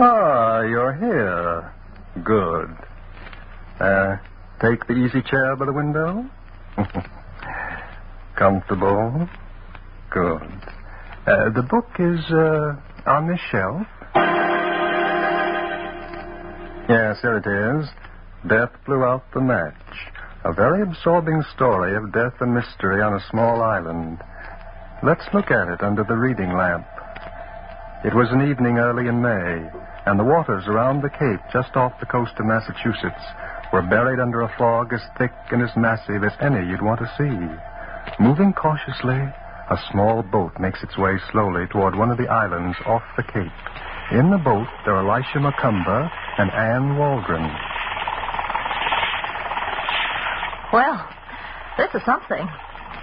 Ah, you're here. Good. Take the easy chair by the window. Comfortable. Good. The book is on this shelf. Yes, here it is. Death Blew Out the Match. A very absorbing story of death and mystery on a small island. Let's look at it under the reading lamp. It was an evening early in May, and the waters around the Cape, just off the coast of Massachusetts, were buried under a fog as thick and as massive as any you'd want to see. Moving cautiously, a small boat makes its way slowly toward one of the islands off the Cape. In the boat, there are Elisha McCumber and Ann Waldron. Well, this is something.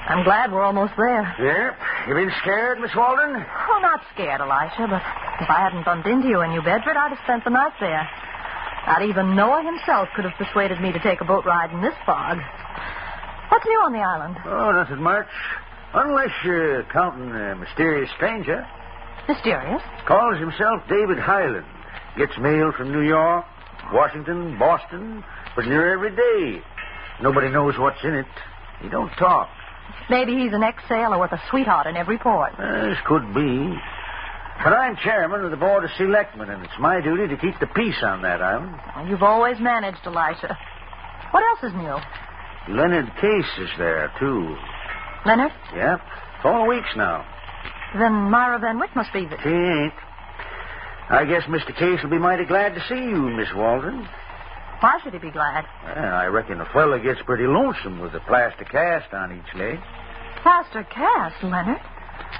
I'm glad we're almost there. Yeah? You been scared, Miss Waldron? Oh, not scared, Elisha, but if I hadn't bumped into you in New Bedford, I'd have spent the night there. Not even Noah himself could have persuaded me to take a boat ride in this fog. What's new on the island? Oh, nothing much. Unless you're counting a mysterious stranger. Mysterious? Calls himself David Highland. Gets mail from New York, Washington, Boston, but near every day. Nobody knows what's in it. He don't talk. Maybe he's an ex-sailor with a sweetheart in every port. This could be. But I'm chairman of the Board of Selectmen, and it's my duty to keep the peace on that island. Well, you've always managed, Elisha. What else is new? Leonard Case is there, too. Leonard? Yep. 4 weeks now. Then Myra Van Wyck must be the... She ain't. I guess Mr. Case will be mighty glad to see you, Miss Waldron. Why should he be glad? Well, I reckon a fella gets pretty lonesome with a plaster cast on each leg. Plaster cast, Leonard?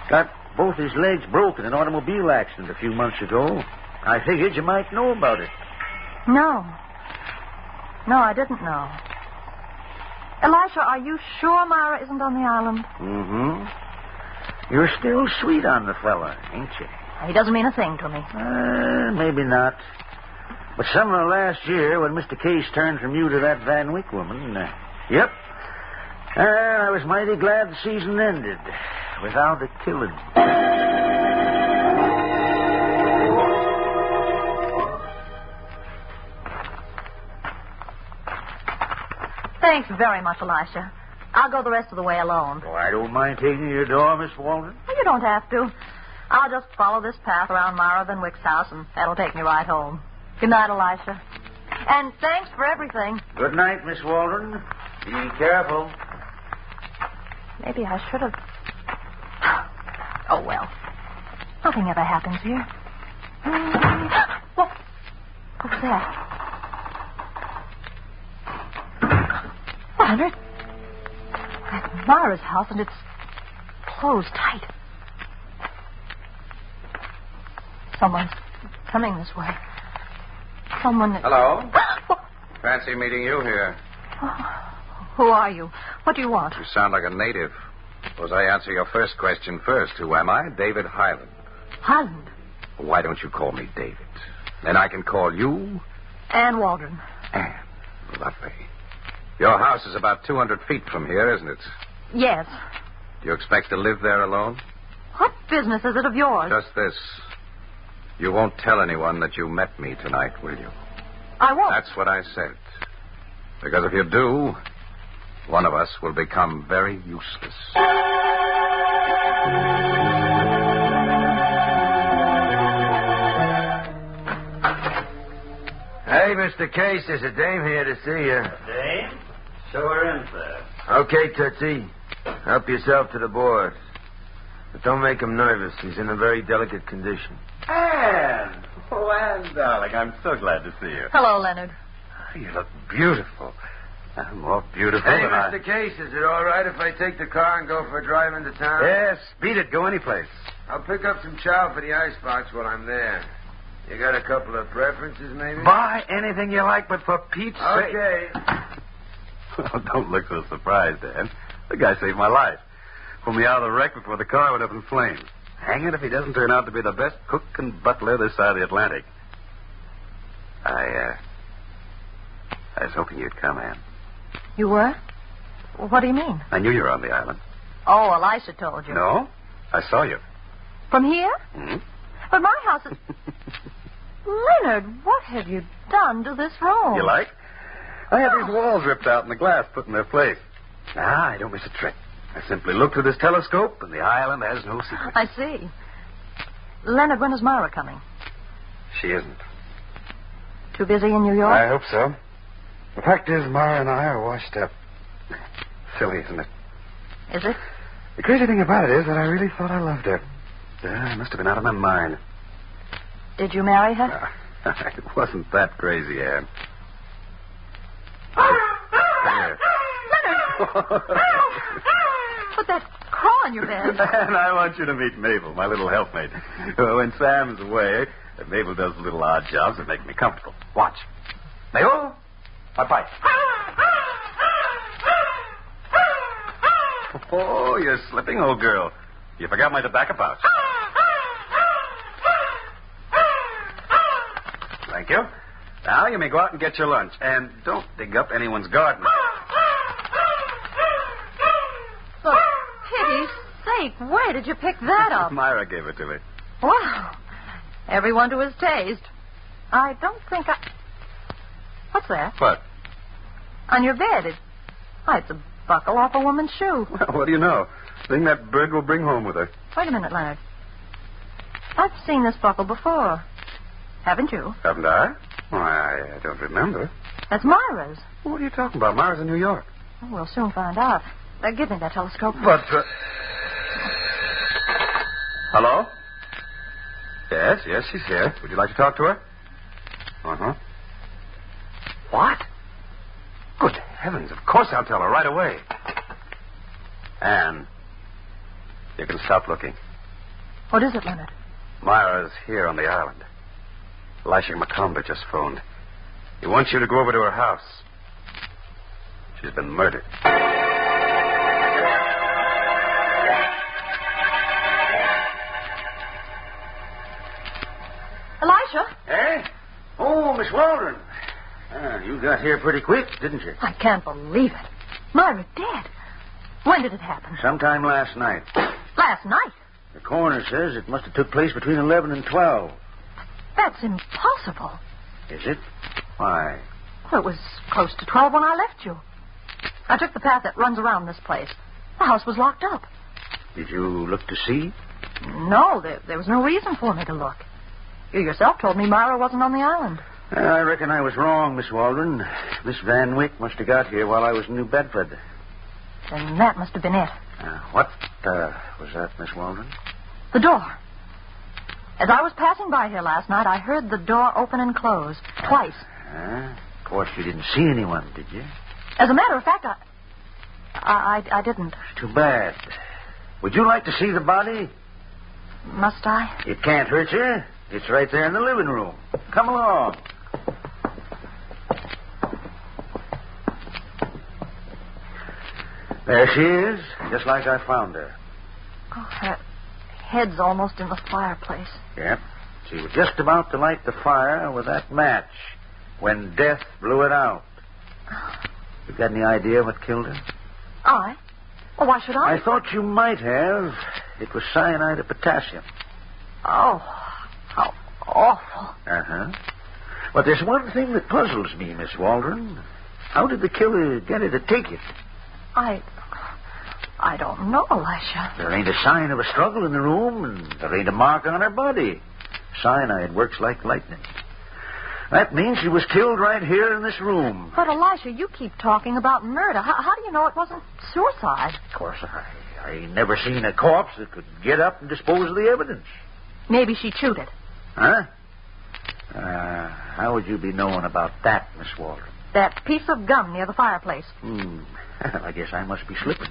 Got both his legs broken in an automobile accident a few months ago. I figured you might know about it. No. No, I didn't know. Elisha, are you sure Myra isn't on the island? Mm-hmm. You're still sweet on the fella, ain't you? He doesn't mean a thing to me. Maybe not. But summer last year, when Mr. Case turned from you to that Van Wyck woman, yep. I was mighty glad the season ended without a killing. Thanks very much, Elisha. I'll go the rest of the way alone. Oh, I don't mind taking you to your door, Miss Waldron. Well, you don't have to. I'll just follow this path around Myra Van Wyck's house, and that'll take me right home. Good night, Elisha. And thanks for everything. Good night, Miss Waldron. Be careful. Maybe I should have... Oh, well. Nothing ever happens here. What? What's that? Leonard? That's Myra's house, and it's closed tight. Someone's coming this way. Someone... Hello? Fancy meeting you here. Oh, who are you? What do you want? You sound like a native. Suppose I answer your first question first. Who am I? David Highland. Highland? Why don't you call me David? Then I can call you... Ann Waldron. Ann. Lovely. Your house is about 200 feet from here, isn't it? Yes. Do you expect to live there alone? What business is it of yours? Just this. You won't tell anyone that you met me tonight, will you? I won't. That's what I said. Because if you do, one of us will become very useless. Hey, Mr. Case, there's a dame here to see you. Dame? Show her in, sir. Okay, Tootsie. Help yourself to the board. But don't make him nervous. He's in a very delicate condition. Anne! Oh, Anne, darling, I'm so glad to see you. Hello, Leonard. You look beautiful. More beautiful Hey, than Mr. Case, is it all right if I take the car and go for a drive into town? Yes, beat it. Go anyplace. I'll pick up some chow for the icebox while I'm there. You got a couple of preferences, maybe? Buy anything you like, but for Pete's sake... Okay. Well, don't look so surprised, Anne. The guy saved my life. Pulled me out of the wreck before the car went up in flames. Hang it if he doesn't turn out to be the best cook and butler this side of the Atlantic. I was hoping you'd come, Anne. You were? What do you mean? I knew you were on the island. Oh, Elisha told you. No? I saw you. From here? Hmm? But my house is... Leonard, what have you done to this room? You like? I had these walls ripped out and the glass put in their place. Ah, I don't miss a trick. I simply look through this telescope, and the island has no secret. I see. Leonard, when is Myra coming? She isn't. Too busy in New York? I hope so. The fact is, Myra and I are washed up. Silly, isn't it? Is it? The crazy thing about it is that I really thought I loved her. I must have been out of my mind. Did you marry her? It wasn't that crazy, Anne. Put that craw on your bed. And I want you to meet Mabel, my little helpmate. When Sam's away, Mabel does little odd jobs that make me comfortable. Watch. Mabel, a bite. Oh, you're slipping, old girl. You forgot my tobacco pouch. Thank you. Now you may go out and get your lunch. And don't dig up anyone's garden. For pity's sake, where did you pick that up? Myra gave it to me. Well, everyone to his taste. I don't think I... What's that? What? On your bed. It's a buckle off a woman's shoe. Well, what do you know? Thing that bird will bring home with her. Wait a minute, Leonard. I've seen this buckle before. Haven't you? Haven't I? Why, I don't remember. That's Myra's. What are you talking about? Myra's in New York. Oh, we'll soon find out. Give me that telescope. But, Hello? Yes, she's here. Would you like to talk to her? Uh-huh. What? Good heavens, of course I'll tell her right away. Anne, you can stop looking. What is it, Leonard? Myra's here on the island. Elisha McComber just phoned. He wants you to go over to her house. She's been murdered. Elisha? Eh? Oh, Miss Waldron. You got here pretty quick, didn't you? I can't believe it. Myra dead. When did it happen? Sometime last night. Last night? The coroner says it must have took place between 11 and 12. That's impossible. Is it? Why? Well, it was close to 12 when I left you. I took the path that runs around this place. The house was locked up. Did you look to see? No, there was no reason for me to look. You yourself told me Myra wasn't on the island. I reckon I was wrong, Miss Waldron. Miss Van Wyck must have got here while I was in New Bedford. Then that must have been it. What was that, Miss Waldron? The door. As I was passing by here last night, I heard the door open and close twice. Of course, you didn't see anyone, did you? As a matter of fact, I didn't. Too bad. Would you like to see the body? Must I? It can't hurt you. It's right there in the living room. Come along. There she is, just like I found her. Oh, her head's almost in the fireplace. Yep. She was just about to light the fire with that match when death blew it out. You got any idea what killed her? I? Well, why should I? I thought you might have. It was cyanide of potassium. Oh, how awful. Uh-huh. But there's one thing that puzzles me, Miss Waldron. How did the killer get her to take it? I don't know, Elisha. There ain't a sign of a struggle in the room, and there ain't a mark on her body. Cyanide works like lightning. That means she was killed right here in this room. But, Elisha, you keep talking about murder. How do you know it wasn't suicide? Of course, I ain't never seen a corpse that could get up and dispose of the evidence. Maybe she chewed it. Huh? How would you be knowing about that, Miss Waldron? That piece of gum near the fireplace. I guess I must be slipping.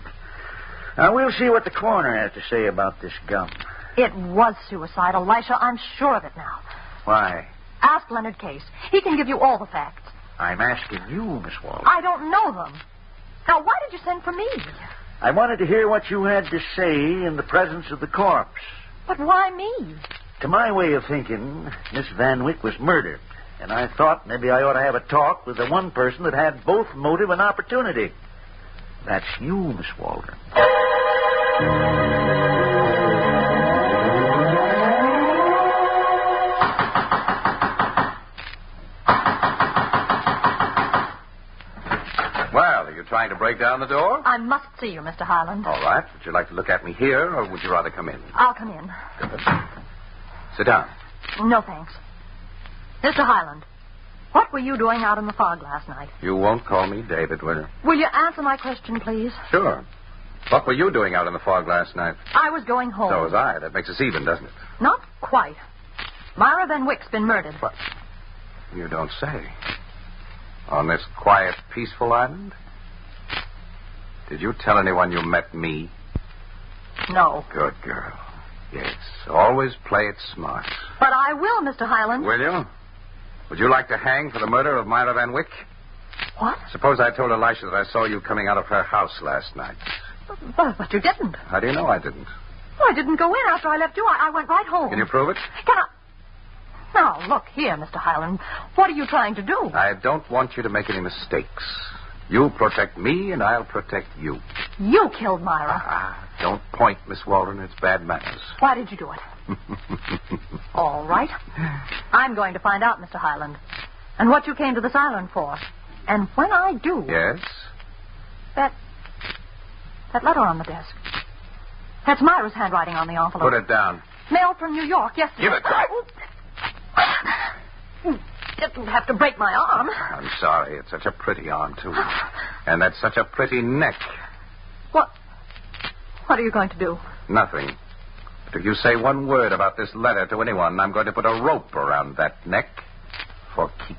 Now, we'll see what the coroner has to say about this gum. It was suicide, Elisha. I'm sure of it now. Why? Ask Leonard Case. He can give you all the facts. I'm asking you, Miss Waldron. I don't know them. Now, why did you send for me? I wanted to hear what you had to say in the presence of the corpse. But why me? To my way of thinking, Miss Van Wyck was murdered. And I thought maybe I ought to have a talk with the one person that had both motive and opportunity. That's you, Miss Waldron. trying to break down the door? I must see you, Mr. Highland. All right. Would you like to look at me here, or would you rather come in? I'll come in. Good. Sit down. No, thanks. Mr. Highland, what were you doing out in the fog last night? You won't call me David, will you? Will you answer my question, please? Sure. What were you doing out in the fog last night? I was going home. So was I. That makes us even, doesn't it? Not quite. Myra Van Wyck's been murdered. What? You don't say. On this quiet, peaceful island? Did you tell anyone you met me? No. Good girl. Yes. Always play it smart. But I will, Mr. Highland. Will you? Would you like to hang for the murder of Myra Van Wyck? What? Suppose I told Elisha that I saw you coming out of her house last night. But you didn't. How do you know I didn't? Well, I didn't go in after I left you. I went right home. Can you prove it? Can I? Now, look here, Mr. Highland. What are you trying to do? I don't want you to make any mistakes. You protect me, and I'll protect you. You killed Myra. Don't point, Miss Waldron. It's bad manners. Why did you do it? All right. I'm going to find out, Mr. Highland, and what you came to this island for. And when I do... Yes? That letter on the desk. That's Myra's handwriting on the envelope. Put it down. Mailed from New York yesterday. Give it back. You didn't have to break my arm. I'm sorry. It's such a pretty arm, too. And that's such a pretty neck. What are you going to do? Nothing. But if you say one word about this letter to anyone, I'm going to put a rope around that neck for keeps.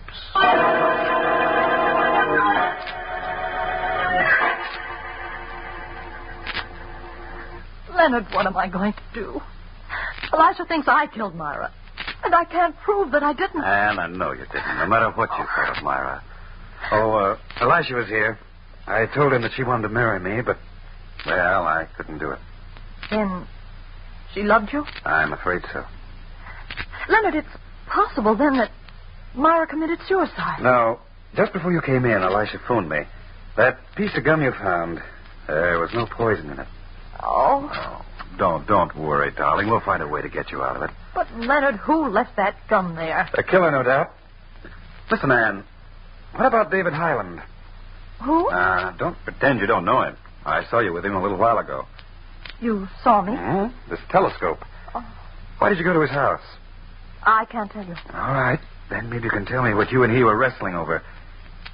Leonard, what am I going to do? Elisha thinks I killed Myra, and I can't prove that I didn't. And I know you didn't, no matter what you thought of Myra. Oh, Elisha was here. I told him that she wanted to marry me, but, well, I couldn't do it. Then she loved you? I'm afraid so. Leonard, it's possible, then, that Myra committed suicide. No. Just before you came in, Elisha phoned me. That piece of gum you found, there was no poison in it. Oh. Don't worry, darling. We'll find a way to get you out of it. But, Leonard, who left that gun there? A killer, no doubt. Listen, Anne, what about David Highland? Who? Don't pretend you don't know him. I saw you with him a little while ago. You saw me? Mm-hmm. This telescope. Oh. Why did you go to his house? I can't tell you. All right. Then maybe you can tell me what you and he were wrestling over.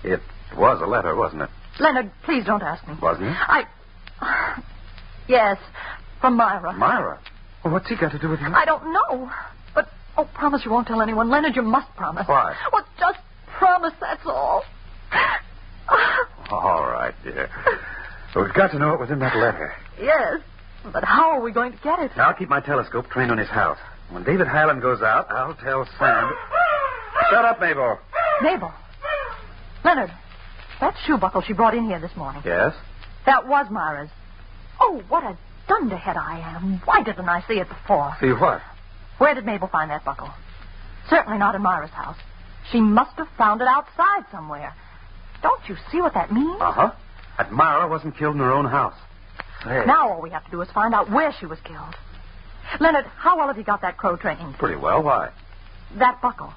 It was a letter, wasn't it? Leonard, please don't ask me. Wasn't it? Yes, from Myra. Myra? Well, what's he got to do with you? I don't know. But, promise you won't tell anyone. Leonard, you must promise. Why? Well, just promise, that's all. All right, dear. But we've got to know what was in that letter. Yes, but how are we going to get it? Now, I'll keep my telescope trained on his house. When David Highland goes out, I'll tell Sam. Shut up, Mabel. Mabel. Leonard, that shoe buckle she brought in here this morning. Yes? That was Myra's. Oh, what a dunderhead I am. Why didn't I see it before? See what? Where did Mabel find that buckle? Certainly not in Myra's house. She must have found it outside somewhere. Don't you see what that means? Uh-huh. That Myra wasn't killed in her own house. Hey. Now all we have to do is find out where she was killed. Leonard, how well have you got that crow trained? Pretty well. Why? That buckle.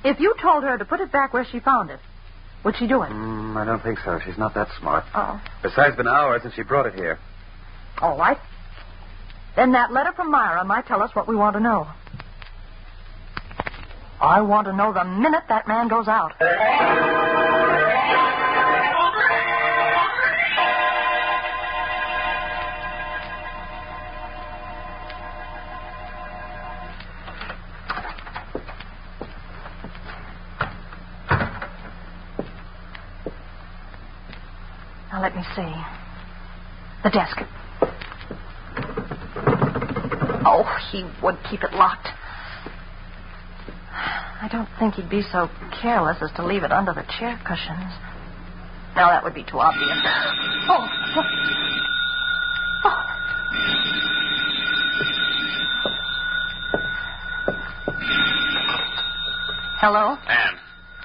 If you told her to put it back where she found it, would she do it? I don't think so. She's not that smart. Oh. Besides, it's been hours since she brought it here. All right. Then that letter from Myra might tell us what we want to know. I want to know the minute that man goes out. Now, let me see. The desk. Oh, he would keep it locked. I don't think he'd be so careless as to leave it under the chair cushions. Now, that would be too obvious. Oh. Hello? Anne.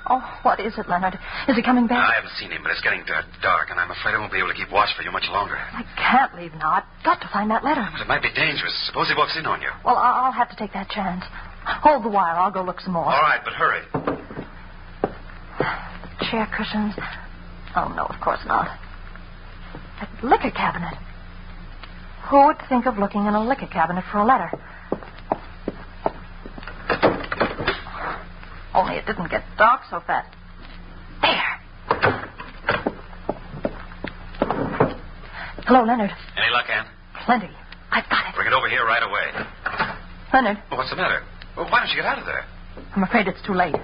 Oh, what is it, Leonard? Is he coming back? I haven't seen him, but it's getting dark, and I'm afraid I won't be able to keep watch for you much longer. I can't leave now. I've got to find that letter. But it might be dangerous. Suppose he walks in on you. Well, I'll have to take that chance. Hold the wire. I'll go look some more. All right, but hurry. Chair cushions. Oh, no, of course not. That liquor cabinet. Who would think of looking in a liquor cabinet for a letter? Only it didn't get dark so fast. There. Hello, Leonard. Any luck, Ann? Plenty. I've got it. Bring it over here right away. Leonard, Well, what's the matter? Well, why don't you get out of there? I'm afraid it's too late.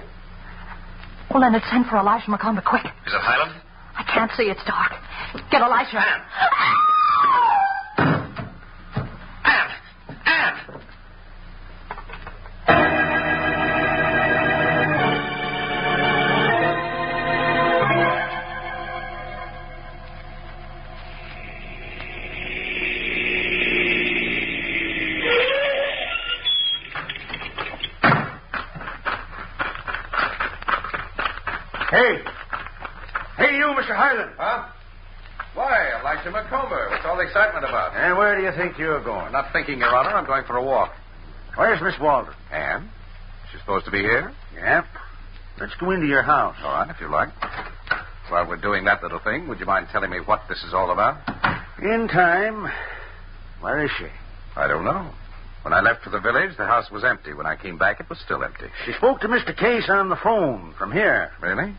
Well, Leonard, send for Elisha McComber, quick. Is it Highland? I can't see. It's dark. Get Elisha. Ann! Ann! Ann! Hey, you, Mr. Highland. Huh? Why, Elisha McComber? What's all the excitement about? And where do you think you're going? I'm not thinking, Your Honor. I'm going for a walk. Where's Miss Waldron? Ann? She's supposed to be here? Yep. Let's go into your house. All right, if you like. While we're doing that little thing, would you mind telling me what this is all about? In time. Where is she? I don't know. When I left for the village, the house was empty. When I came back, it was still empty. She spoke to Mr. Case on the phone from here. Really?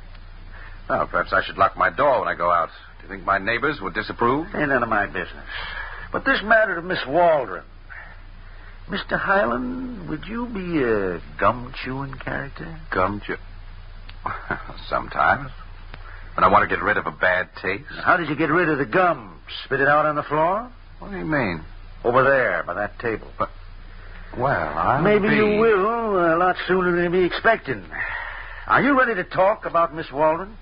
Well, perhaps I should lock my door when I go out. Do you think my neighbors would disapprove? Ain't none of my business. But this matter of Miss Waldron. Mr. Highland, would you be a gum-chewing character? Gum-chew? Sometimes. When I want to get rid of a bad taste. How did you get rid of the gum? Spit it out on the floor? What do you mean? Over there, by that table. But, well, Maybe you will a lot sooner than you'll be expecting. Are you ready to talk about Miss Waldron?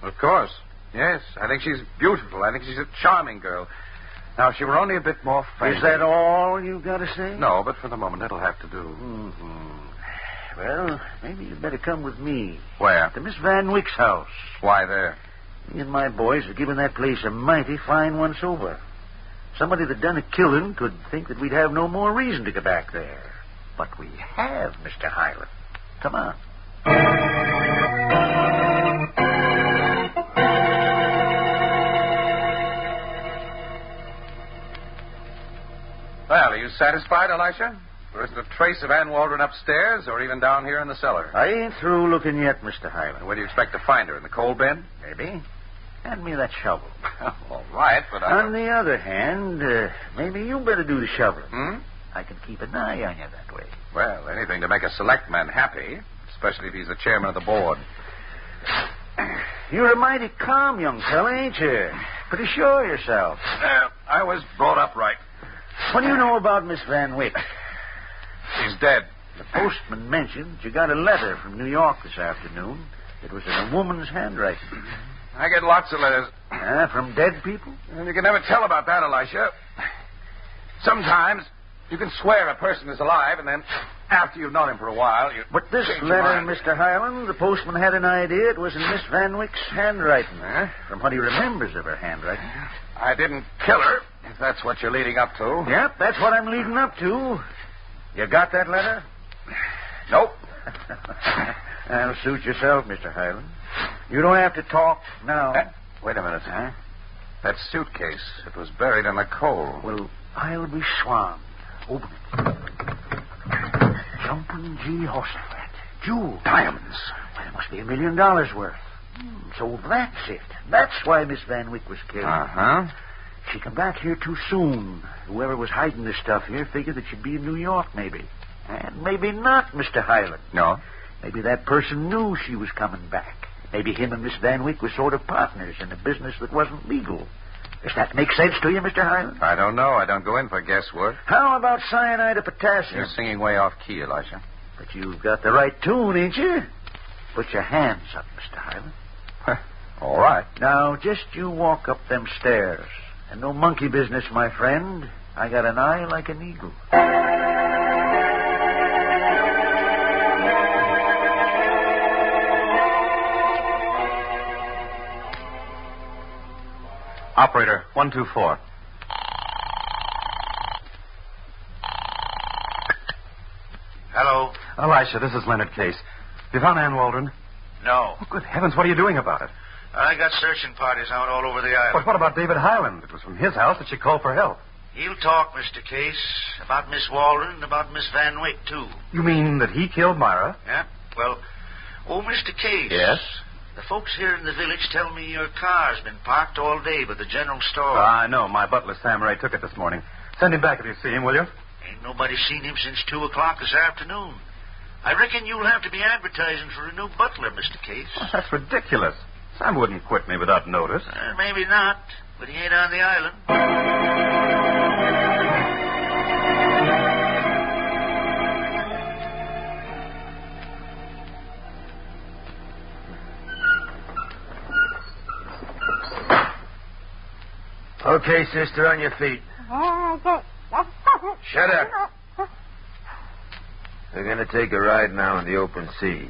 Of course. Yes, I think she's beautiful. I think she's a charming girl. Now, if she were only a bit more friendly... Is that all you've got to say? No, but for the moment, it'll have to do. Mm-hmm. Well, maybe you'd better come with me. Where? To Miss Van Wyck's house. Why there? Me and my boys have given that place a mighty fine once-over. Somebody that done a killing could think that we'd have no more reason to go back there. But we have, Mr. Highland. Come on. Well, are you satisfied, Elisha? There isn't a trace of Ann Waldron upstairs or even down here in the cellar. I ain't through looking yet, Mr. Highland. Where do you expect to find her? In the coal bin? Maybe. Hand me that shovel. All right, but I... On the other hand, maybe you better do the shoveling. Hmm? I can keep an eye on you that way. Well, anything to make a select man happy, especially if he's the chairman of the board. You're a mighty calm young fella, ain't you? Pretty sure of yourself. I was brought up right. What do you know about Miss Van Wyck? She's dead. The postman mentioned you got a letter from New York this afternoon. It was in a woman's handwriting. I get lots of letters. From dead people? And you can never tell about that, Elisha. Sometimes you can swear a person is alive, and then after you've known him for a while, you... But this change your letter, mind. Mr. Highland, the postman had an idea it was in Miss Van Wyck's handwriting. From what he remembers of her handwriting. I didn't kill her, if that's what you're leading up to. Yep, that's what I'm leading up to. You got that letter? Nope. That'll suit yourself, Mr. Highland. You don't have to talk now. Wait a minute. That suitcase, it was buried in the coal. Well, I'll be swan. Open it. Jumping G. Horsefat. Jewels. Diamonds. Well, it must be $1 million worth. So that's it. That's why Miss Van Wyck was killed. Uh-huh. She come back here too soon. Whoever was hiding this stuff here figured that she'd be in New York, maybe. And maybe not, Mr. Highland. No? Maybe that person knew she was coming back. Maybe him and Miss Van Wyck were sort of partners in a business that wasn't legal. Does that make sense to you, Mr. Highland? I don't know. I don't go in for guesswork. How about cyanide of potassium? You're singing way off key, Elisha. But you've got the right tune, ain't you? Put your hands up, Mr. Highland. All right. Now, just you walk up them stairs. And no monkey business, my friend. I got an eye like an eagle. Operator, 124. Hello? Elisha, this is Leonard Case. You found Ann Waldron? No. Oh, good heavens, what are you doing about it? I got searching parties out all over the island. But what about David Highland? It was from his house that she called for help. He'll talk, Mr. Case, about Miss Walden and about Miss Van Wyck, too. You mean that he killed Myra? Yeah? Well, Mr. Case. Yes? The folks here in the village tell me your car's been parked all day by the general store. I know. My butler, Sam Ray, took it this morning. Send him back if you see him, will you? Ain't nobody seen him since 2 o'clock this afternoon. I reckon you'll have to be advertising for a new butler, Mr. Case. Oh, that's ridiculous. Sam wouldn't quit me without notice. Maybe not, but he ain't on the island. Okay, sister, on your feet. Shut up. We're going to take a ride now in the open sea.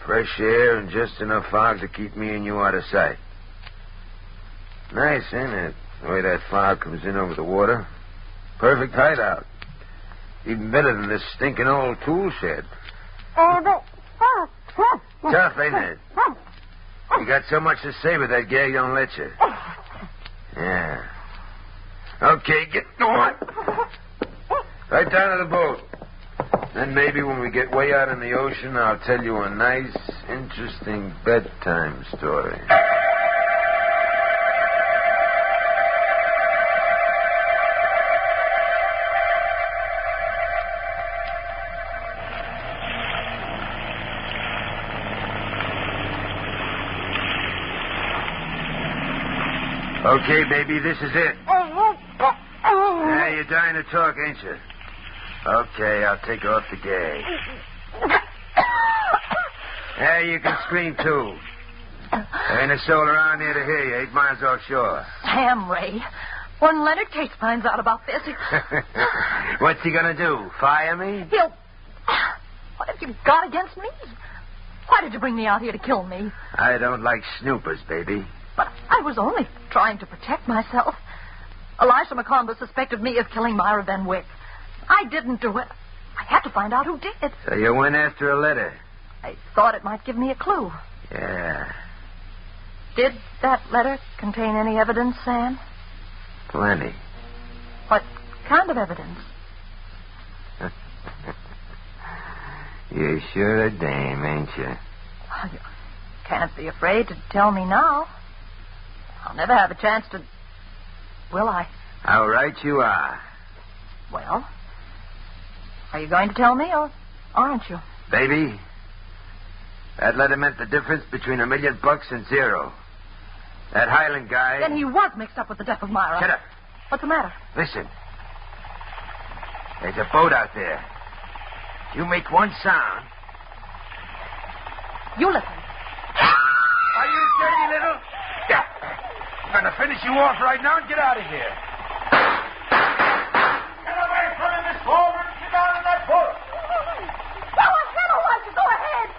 Fresh air and just enough fog to keep me and you out of sight. Nice, ain't it? The way that fog comes in over the water. Perfect hideout. Even better than this stinking old tool shed. Tough, ain't it? You got so much to say, but that gag don't let you. Yeah. Okay, get going. Right down to the boat. Then maybe when we get way out in the ocean, I'll tell you a nice, interesting bedtime story. Okay, baby, this is it. Yeah, you're dying to talk, ain't you? Okay, I'll take off the gag. Yeah, you can scream, too. There ain't a soul around here to hear you, 8 miles offshore. Sam Ray, when Leonard Case finds out about this, What's he gonna do, fire me? he'll... What have you got against me? Why did you bring me out here to kill me? I don't like snoopers, baby. But I was only trying to protect myself. Elisha McConville suspected me of killing Myra Van Wyck. I didn't do it. I had to find out who did. So you went after a letter? I thought it might give me a clue. Yeah. Did that letter contain any evidence, Sam? Plenty. What kind of evidence? You're sure a dame, ain't you? Well, you can't be afraid to tell me now. I'll never have a chance to... Will I? How right you are. Well, are you going to tell me, or aren't you? Baby, that letter meant the difference between $1 million and zero. That Highland guy... Then he was mixed up with the death of Myra. Shut up. What's the matter? Listen. There's a boat out there. You make one sound. You listen. Are you dirty little... Yeah. I'm going to finish you off right now and get out of here. Get away from him, Miss Walden. Get down in that boat. Go ahead, Elisha. Go ahead.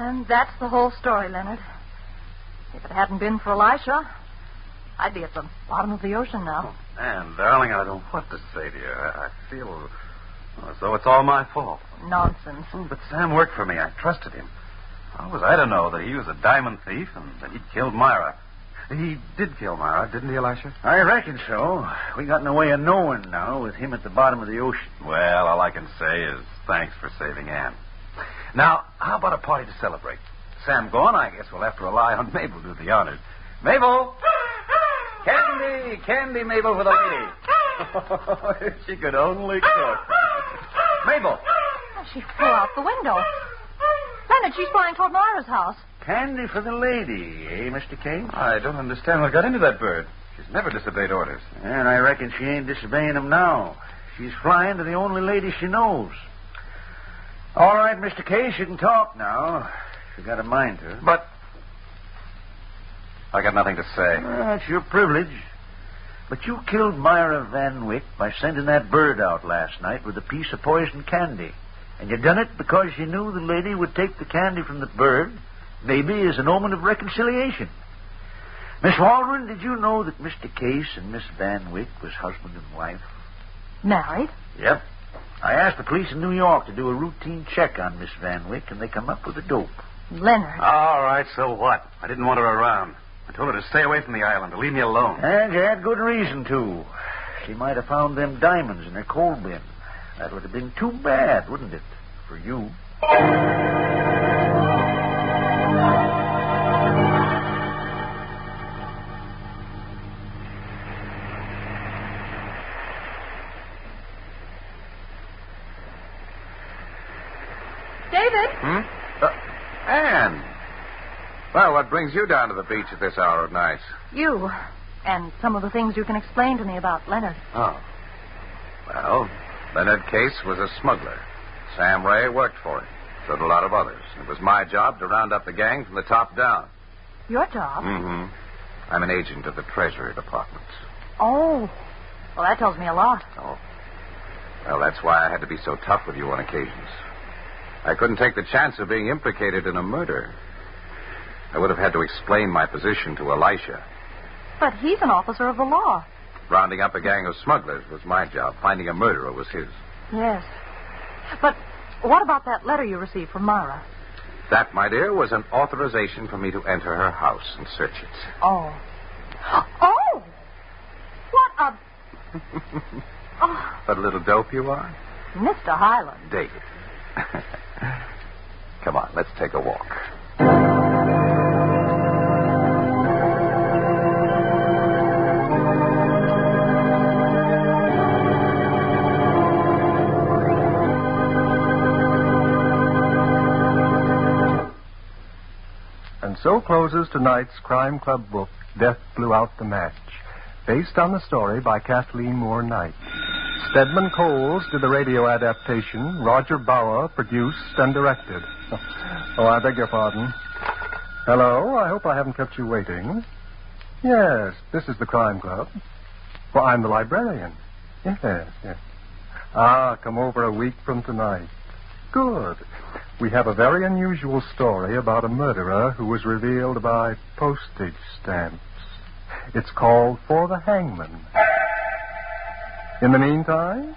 And that's the whole story, Leonard. If it hadn't been for Elisha, I'd be at the bottom of the ocean now. Oh, Anne, darling, I don't know what to say to you. I feel as though it's all my fault. Nonsense. But Sam worked for me. I trusted him. How was I to know that he was a diamond thief and that he'd killed Myra? He did kill Myra, didn't he, Elisha? I reckon so. We got no way of knowing now with him at the bottom of the ocean. Well, all I can say is thanks for saving Anne. Now, how about a party to celebrate? Sam gone, I guess we'll have to rely on Mabel to do the honors. Mabel! Candy, Mabel, for the lady. If she could only cook. Mabel! She flew out the window. Leonard, she's flying toward Myra's house. Candy for the lady, eh, Mr. Case? I don't understand what got into that bird. She's never disobeyed orders. And I reckon she ain't disobeying them now. She's flying to the only lady she knows. All right, Mr. Case, you can talk now. If you got a mind to. But I got nothing to say. That's your privilege. But you killed Myra Van Wyck by sending that bird out last night with a piece of poisoned candy. And you done it because you knew the lady would take the candy from the bird, maybe as an omen of reconciliation. Miss Waldron, did you know that Mr. Case and Miss Van Wyck was husband and wife? Married? Yep. I asked the police in New York to do a routine check on Miss Van Wyck, and they come up with the dope. Leonard. All right, so what? I didn't want her around. I told her to stay away from the island, to leave me alone. And you had good reason to. She might have found them diamonds in her coal bin. That would have been too bad, wouldn't it, for you? David? Anne. Well, what brings you down to the beach at this hour of night? You. And some of the things you can explain to me about Leonard. Oh. Well, Leonard Case was a smuggler. Sam Ray worked for him. So did a lot of others. It was my job to round up the gang from the top down. Your job? Mm-hmm. I'm an agent of the Treasury Department. Oh. Well, that tells me a lot. Oh. Well, that's why I had to be so tough with you on occasions. I couldn't take the chance of being implicated in a murder. I would have had to explain my position to Elisha. But he's an officer of the law. Rounding up a gang of smugglers was my job. Finding a murderer was his. Yes. But what about that letter you received from Myra? That, my dear, was an authorization for me to enter her house and search it. Oh. Oh! What a... Oh. What a little dope you are. Mr. Highland. David. Come on, let's take a walk. And so closes tonight's Crime Club book, Death Blew Out the Match, based on the story by Kathleen Moore Knight. Stedman Coles did the radio adaptation. Roger Bauer produced and directed. Oh, I beg your pardon. Hello, I hope I haven't kept you waiting. Yes, this is the Crime Club. Well, I'm the librarian. Yes. Come over a week from tonight. Good. We have a very unusual story about a murderer who was revealed by postage stamps. It's called For the Hangman. In the meantime?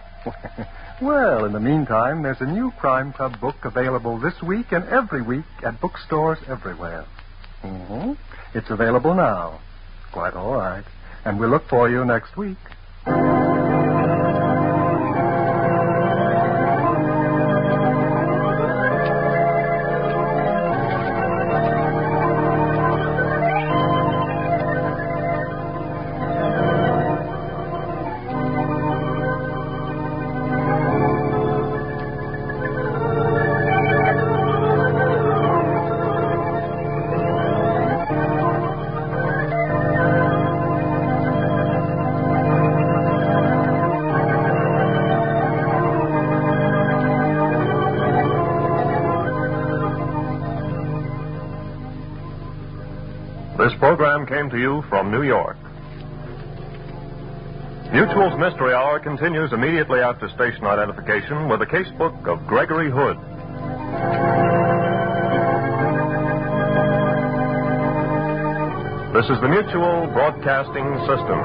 Well, in the meantime, there's a new Crime Club book available this week and every week at bookstores everywhere. Mm-hmm. It's available now. Quite all right. And we'll look for you next week. This program came to you from New York. Mutual's Mystery Hour continues immediately after station identification with a casebook of Gregory Hood. This is the Mutual Broadcasting System.